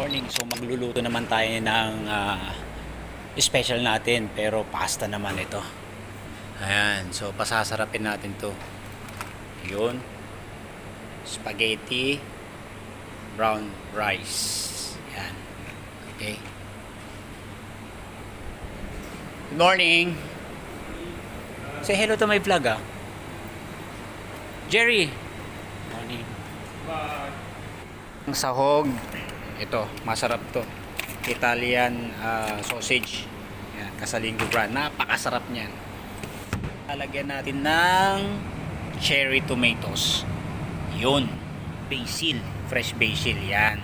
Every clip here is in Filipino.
morning. So magluluto naman tayo ng special natin, pero pasta naman ito. Ayan, so pasasarapin natin to. Yun, spaghetti brown rice. Yan. Okay. Good morning. Say hello to my vlog, ah. Jerry. Morning. Ang sahog, ito, masarap to. Italian sausage. Yan, Casalingo brand. Napakasarap niyan. Lalagyan natin ng cherry tomatoes. Yun. Basil. Fresh basil. Yan.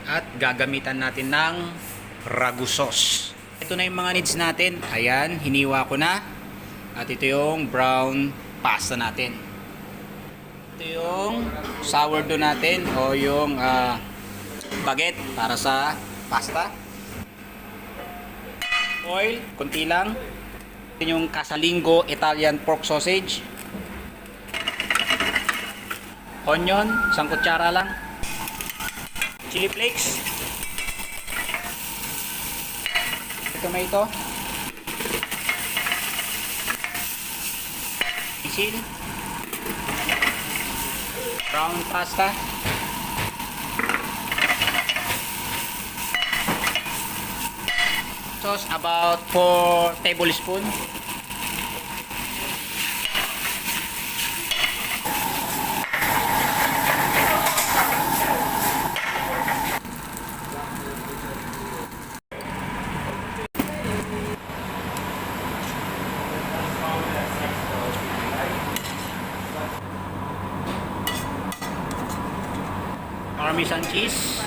At gagamitan natin ng ragu sauce. Ito na yung mga needs natin. Ayan, hiniwa ko na. At ito yung brown pasta natin. Ito yung sourdough natin o yung baguette para sa pasta. Oil, konti lang. Ito yung Casalingo Italian pork sausage. Onion, 1 kutsara lang. Chili flakes. Tomato. Basil. Brown pasta. Sauce about 4 tablespoons. Parmesan cheese.